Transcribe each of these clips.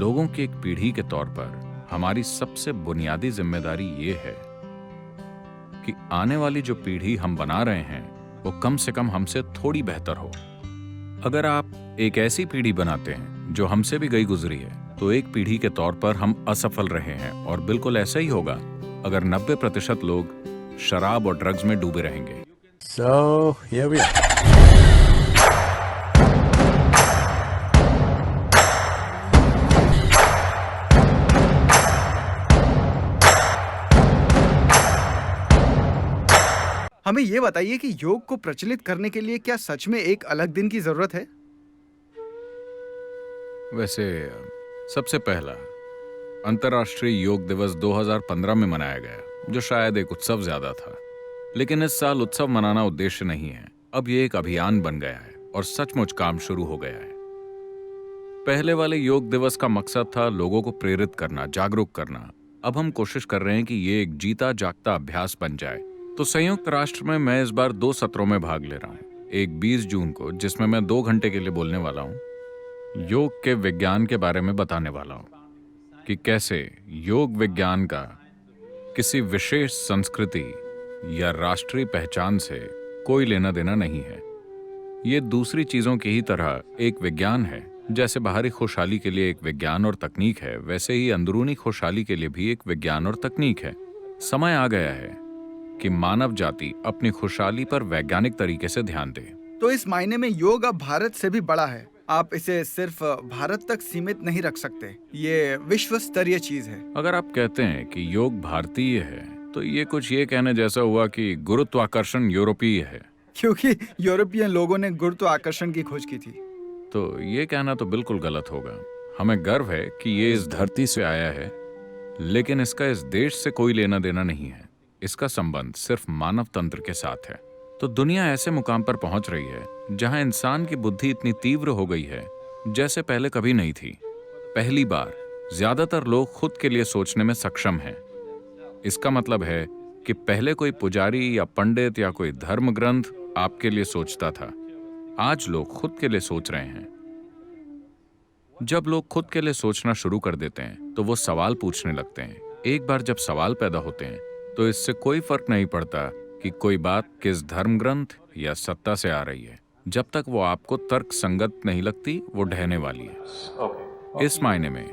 लोगों की एक पीढ़ी के तौर पर हमारी सबसे बुनियादी जिम्मेदारी ये है कि आने वाली जो पीढ़ी हम बना रहे हैं वो कम से कम हमसे थोड़ी बेहतर हो। अगर आप एक ऐसी पीढ़ी बनाते हैं जो हमसे भी गई गुजरी है तो एक पीढ़ी के तौर पर हम असफल रहे हैं, और बिल्कुल ऐसा ही होगा अगर 90% लोग शराब और ड्रग्स में डूबे रहेंगे। So here we are. हमें ये बताइए कि योग को प्रचलित करने के लिए क्या सच में एक अलग दिन की जरूरत है? वैसे सबसे पहला अंतर्राष्ट्रीय योग दिवस 2015 में मनाया गया, जो शायद एक उत्सव ज्यादा था। लेकिन इस साल उत्सव मनाना उद्देश्य नहीं है, अब ये एक अभियान बन गया है और सचमुच काम शुरू हो गया है। पहले वाले योग दिवस का मकसद था लोगों को प्रेरित करना, जागरूक करना। अब हम कोशिश कर रहे हैं कि ये एक जीता जागता अभ्यास बन जाए। तो संयुक्त राष्ट्र में मैं इस बार 2 सत्रों में भाग ले रहा हूँ। एक 20 जून को, जिसमें मैं 2 घंटे के लिए बोलने वाला हूँ, योग के विज्ञान के बारे में बताने वाला हूँ कि कैसे योग विज्ञान का किसी विशेष संस्कृति या राष्ट्रीय पहचान से कोई लेना देना नहीं है। ये दूसरी चीजों की ही तरह एक विज्ञान है। जैसे बाहरी खुशहाली के लिए एक विज्ञान और तकनीक है, वैसे ही अंदरूनी खुशहाली के लिए भी एक विज्ञान और तकनीक है। समय आ गया है कि मानव जाति अपनी खुशहाली पर वैज्ञानिक तरीके से ध्यान दे। तो इस मायने में योग अब भारत से भी बड़ा है। आप इसे सिर्फ भारत तक सीमित नहीं रख सकते, ये विश्व स्तरीय चीज है। अगर आप कहते हैं कि योग भारतीय है तो ये कुछ ये कहने जैसा हुआ कि गुरुत्वाकर्षण यूरोपीय है, क्योंकि यूरोपियन लोगों ने गुरुत्वाकर्षण की खोज की थी। तो ये कहना तो बिल्कुल गलत होगा। हमें गर्व है कि ये इस धरती से आया है, लेकिन इसका इस देश से कोई लेना देना नहीं है। इसका संबंध सिर्फ मानव तंत्र के साथ है। तो दुनिया ऐसे मुकाम पर पहुंच रही है जहां इंसान की बुद्धि इतनी तीव्र हो गई है जैसे पहले कभी नहीं थी। पहली बार ज्यादातर लोग खुद के लिए सोचने में सक्षम हैं। इसका मतलब है कि पहले कोई पुजारी या पंडित या कोई धर्म ग्रंथ आपके लिए सोचता था। आज लोग खुद के लिए सोच रहे हैं। जब लोग खुद के लिए सोचना शुरू कर देते हैं तो वो सवाल पूछने लगते हैं। एक बार जब सवाल पैदा होते हैं तो इससे कोई फर्क नहीं पड़ता कि कोई बात किस धर्म ग्रंथ या सत्ता से आ रही है। जब तक वो आपको तर्क संगत नहीं लगती, वो ढहने वाली है। इस मायने में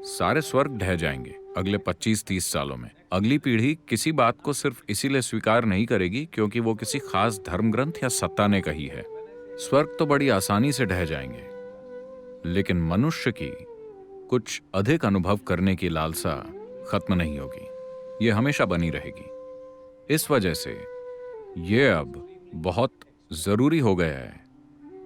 सारे स्वर्ग ढह जाएंगे अगले 25-30 सालों में। अगली पीढ़ी किसी बात को सिर्फ इसीलिए स्वीकार नहीं करेगी क्योंकि वो किसी खास धर्म ग्रंथ या सत्ता ने कही है। स्वर्ग तो बड़ी आसानी से ढह जाएंगे, लेकिन मनुष्य की कुछ अधिक अनुभव करने की लालसा खत्म नहीं होगी, ये हमेशा बनी रहेगी। इस वजह से ये अब बहुत जरूरी हो गया है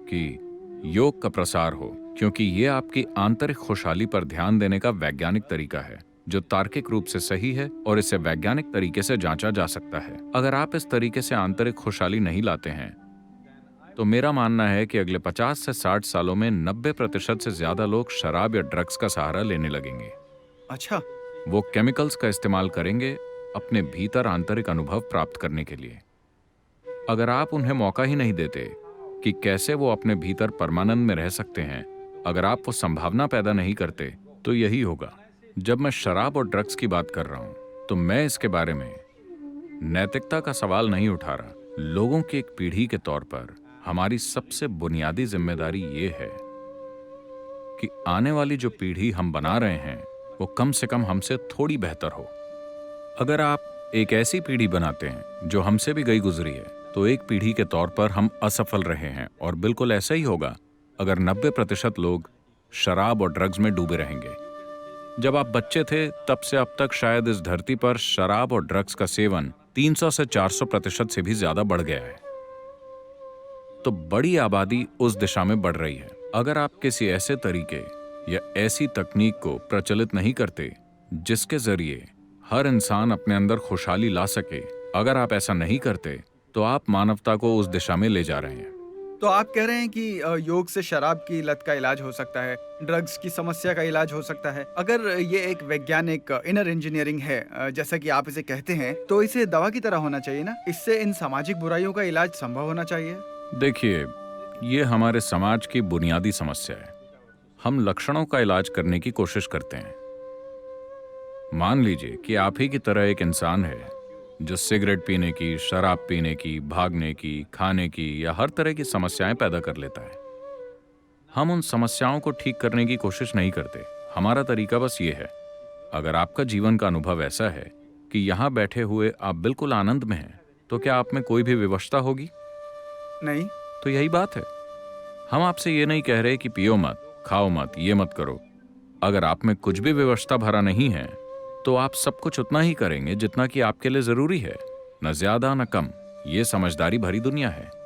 कि योग का प्रसार हो, क्योंकि ये आपकी आंतरिक खुशहाली पर ध्यान देने का वैज्ञानिक तरीका है जो तार्किक रूप से सही है और इसे वैज्ञानिक तरीके से जांचा जा सकता है। अगर आप इस तरीके से आंतरिक खुशहाली नहीं लाते हैं तो मेरा मानना है कि अगले 50 से 60 सालों में 90% से ज्यादा लोग शराब या ड्रग्स का सहारा लेने लगेंगे। अच्छा, वो केमिकल्स का इस्तेमाल करेंगे अपने भीतर आंतरिक अनुभव प्राप्त करने के लिए। अगर आप उन्हें मौका ही नहीं देते कि कैसे वो अपने भीतर परमानंद में रह सकते हैं, अगर आप वो संभावना पैदा नहीं करते, तो यही होगा। जब मैं शराब और ड्रग्स की बात कर रहा हूं तो मैं इसके बारे में नैतिकता का सवाल नहीं उठा रहा। लोगों की एक पीढ़ी के तौर पर हमारी सबसे बुनियादी जिम्मेदारी ये है कि आने वाली जो पीढ़ी हम बना रहे हैं वो कम से कम हमसे थोड़ी बेहतर हो। अगर आप एक ऐसी पीढ़ी बनाते हैं जो हमसे भी गई गुजरी है तो एक पीढ़ी के तौर पर हम असफल रहे हैं, और बिल्कुल ऐसा ही होगा अगर 90% लोग शराब और ड्रग्स में डूबे रहेंगे। जब आप बच्चे थे तब से अब तक शायद इस धरती पर शराब और ड्रग्स का सेवन 300 से 400% से भी ज्यादा बढ़ गया है। तो बड़ी आबादी उस दिशा में बढ़ रही है। अगर आप किसी ऐसे तरीके या ऐसी तकनीक को प्रचलित नहीं करते जिसके जरिए हर इंसान अपने अंदर खुशहाली ला सके, अगर आप ऐसा नहीं करते तो आप मानवता को उस दिशा में ले जा रहे हैं। तो आप कह रहे हैं कि योग से शराब की लत का इलाज हो सकता है, ड्रग्स की समस्या का इलाज हो सकता है। अगर ये एक वैज्ञानिक इनर इंजीनियरिंग है, जैसा कि आप इसे कहते हैं, तो इसे दवा की तरह होना चाहिए ना? इससे इन सामाजिक बुराइयों का इलाज संभव होना चाहिए। देखिए, ये हमारे समाज की बुनियादी समस्या है। हम लक्षणों का इलाज करने की कोशिश करते हैं। मान लीजिए कि आप ही की तरह एक इंसान है जो सिगरेट पीने की, शराब पीने की, भागने की, खाने की या हर तरह की समस्याएं पैदा कर लेता है। हम उन समस्याओं को ठीक करने की कोशिश नहीं करते। हमारा तरीका बस ये है, अगर आपका जीवन का अनुभव ऐसा है कि यहां बैठे हुए आप बिल्कुल आनंद में हैं, तो क्या आप में कोई भी विवशता होगी? नहीं। तो यही बात है। हम आपसे ये नहीं कह रहे कि पियो मत, खाओ मत, ये मत करो। अगर आप में कुछ भी विवशता भरा नहीं है, तो आप सब कुछ उतना ही करेंगे जितना कि आपके लिए जरूरी है, न ज्यादा न कम। ये समझदारी भरी दुनिया है।